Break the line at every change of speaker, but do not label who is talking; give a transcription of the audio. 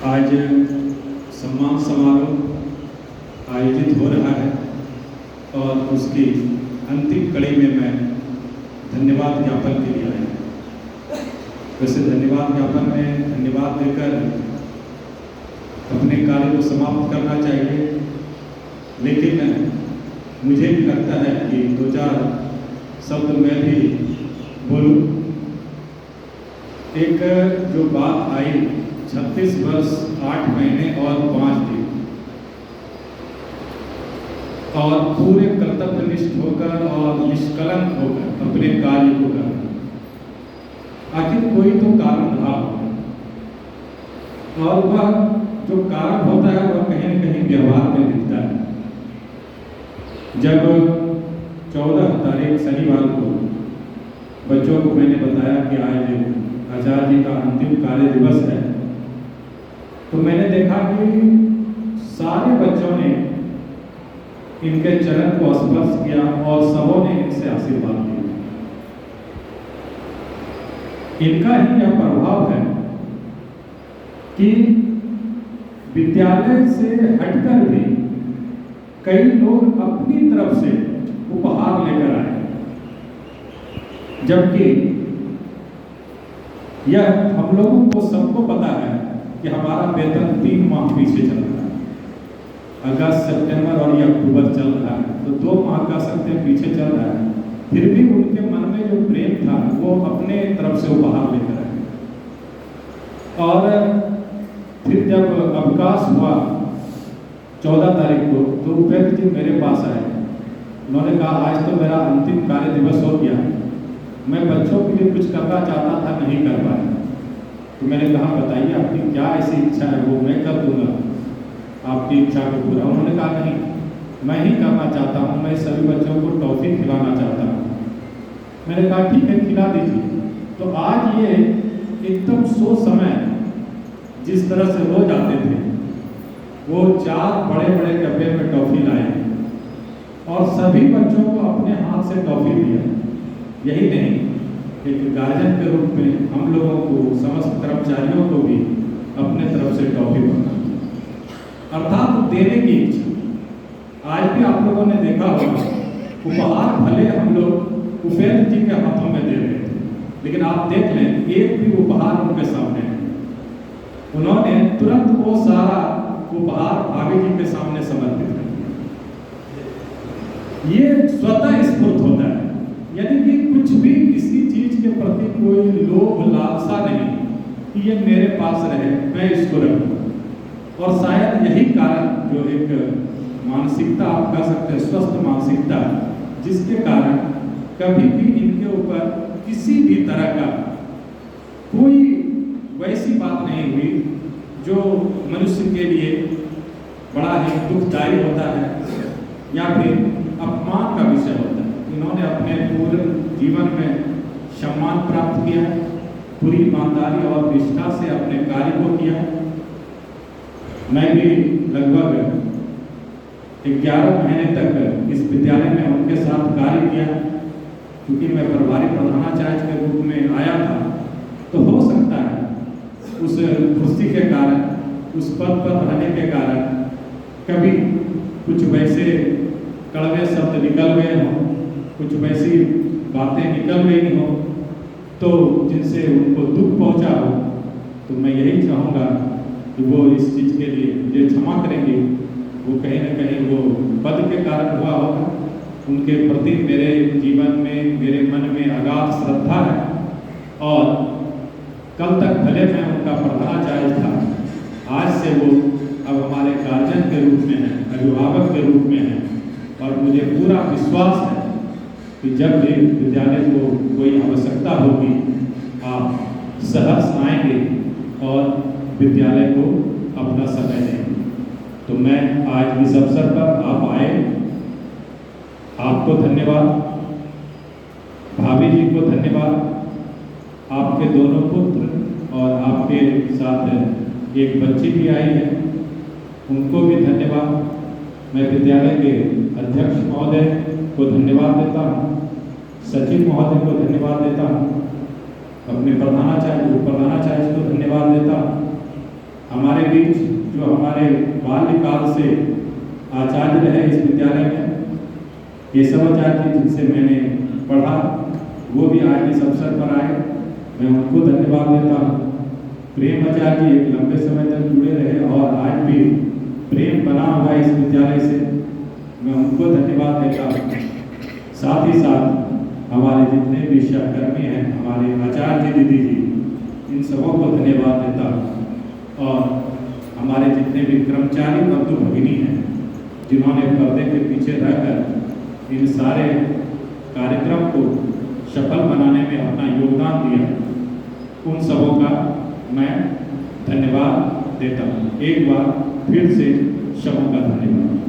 आज सम्मान समारोह आयोजित हो रहा है और उसकी अंतिम कड़ी में मैं धन्यवाद ज्ञापन के लिए आया। वैसे धन्यवाद ज्ञापन में धन्यवाद देकर अपने कार्य को समाप्त करना चाहिए, लेकिन मुझे भी लगता है कि दो चार शब्द मैं भी बोलूं। एक जो बात आई 36 वर्ष 8 महीने और 5 दिन और पूरे कर्तव्यनिष्ठ होकर और निष्कलंक होकर अपने कार्य को करना, आखिर कोई तो कारण रहा होगा और वह जो कारण होता है वह कहीं न कहीं व्यवहार में दिखता है। जब 14 तारीख शनिवार को बच्चों को मैंने बताया कि आज आचार्य जी का अंतिम कार्य दिवस है, तो मैंने देखा कि सारे बच्चों ने इनके चरण को स्पर्श किया और सबों ने इनसे आशीर्वाद लिया। इनका ही यह प्रभाव है कि विद्यालय से हटकर भी कई लोग अपनी तरफ से उपहार लेकर आए, जबकि यह हम लोगों को सबको पता है कि हमारा वेतन 3 माह पीछे चल रहा है। अगस्त, सितंबर और ये अक्टूबर चल रहा है, तो 2 माह का सकते पीछे चल रहा है। फिर भी उनके मन में जो प्रेम था वो अपने तरफ से उपहार लेकर आए। और फिर जब अवकाश हुआ 14 तारीख को, तो उपेंद्र जी मेरे पास आए। उन्होंने कहा आज तो मेरा अंतिम कार्य दिवस हो गया, मैं बच्चों के लिए कुछ करना चाहता था, नहीं कर पाया। तो मैंने कहा बताइए आपकी क्या ऐसी इच्छा है, वो मैं कर दूंगा आपकी इच्छा को पूरा। उन्होंने कहा नहीं, मैं ही करना चाहता हूँ, मैं सभी बच्चों को टॉफी खिलाना चाहता हूँ। मैंने कहा ठीक है, खिला दीजिए। तो आज ये एकदम सो समय जिस तरह से रोज आते थे, वो 4 बड़े बड़े डब्बे में टॉफी लाए और सभी बच्चों को अपने हाथ से टॉफी दिया। यही नहीं, एक गार्जियन के रूप में हम लोगों को, समस्त कर्मचारियों को भी अपने तरफ से टॉफी बना, अर्थात देने की इच्छा। आज भी आप लोगों ने देखा होगा, उपहार भले हम लोग उपेंद्र जी के हाथों में दे रहे थे, लेकिन आप देख लें एक भी उपहार उनके सामने नहीं। उन्होंने तुरंत वो सारा उपहार भाभी जी के सामने समर्पित कर दिया। ये स्वतः स्फूर्त होता है, यानी कि कुछ भी किसी चीज के प्रति कोई लोभ लालसा नहीं कि ये मेरे पास रहे, मैं इसको रखूं। और शायद यही कारण, जो एक मानसिकता आप कह सकते हैं, स्वस्थ मानसिकता, जिसके कारण कभी भी इनके ऊपर किसी भी तरह का कोई वैसी बात नहीं हुई जो मनुष्य के लिए बड़ा ही दुखदायी होता है या फिर अपमान का विषय होता है। इन्होंने अपने पूरे जीवन में सम्मान प्राप्त किया, पूरी ईमानदारी और निष्ठा से अपने कार्य को किया। मैं भी लगभग 11 महीने तक इस विद्यालय में उनके साथ कार्य किया। क्योंकि मैं प्रभारी प्रधानाचार्य के रूप में आया था, तो हो सकता है उस कुर्सी के कारण, उस पद पर रहने के कारण कभी कुछ वैसे कड़वे शब्द निकल गए हों, कुछ वैसी बातें निकल गई हों तो जिनसे उनको दुख पहुंचा हो। तो मैं यही चाहूँगा कि वो इस चीज़ के लिए मुझे क्षमा करेंगे। वो कहीं ना कहीं वो पद के कारण हुआ होगा। उनके प्रति मेरे जीवन में, मेरे मन में अगाध श्रद्धा है और कल तक भले मैं उनका प्रधानाचार्य था, आज से वो अब हमारे गार्जियन के रूप में है, अभिभावक के रूप में है। और मुझे पूरा विश्वास है कि जब भी विद्यालय को कोई आवश्यकता होगी, आप सहर्ष आएंगे और विद्यालय को अपना समय देंगे। तो मैं आज इस अवसर पर आप आए, आपको धन्यवाद, भाभी जी को धन्यवाद, आपके दोनों पुत्र और आपके साथ एक बच्ची भी आई है, उनको भी धन्यवाद। मैं विद्यालय के अध्यक्ष महोदय को धन्यवाद देता हूँ, सचिव महोदय को धन्यवाद देता हूँ, अपने प्रधानाचार्य को धन्यवाद देता हूँ। हमारे बीच जो हमारे बाल्यकाल से आचार्य रहे इस विद्यालय में, केशवाचार्य जी जिनसे मैंने पढ़ा, वो भी आज इस अवसर पर आए, मैं उनको धन्यवाद देता हूँ। प्रेम आचार्य जी एक लंबे समय तक जुड़े रहे और आज भी प्रेम बना हुआ इस विद्यालय से, मैं उनको धन्यवाद देता हूँ। साथ ही साथ हमारे जितने भी सहकर्मी हैं, हमारे आचार्य दीदी जी, इन सबों को धन्यवाद देता हूँ। और हमारे जितने भी कर्मचारी बंधु भगिनी हैं, जिन्होंने पर्दे के पीछे रहकर इन सारे कार्यक्रम को सफल बनाने में अपना योगदान दिया, उन सबों का मैं धन्यवाद देता हूँ। एक बार फिर से सबों का धन्यवाद।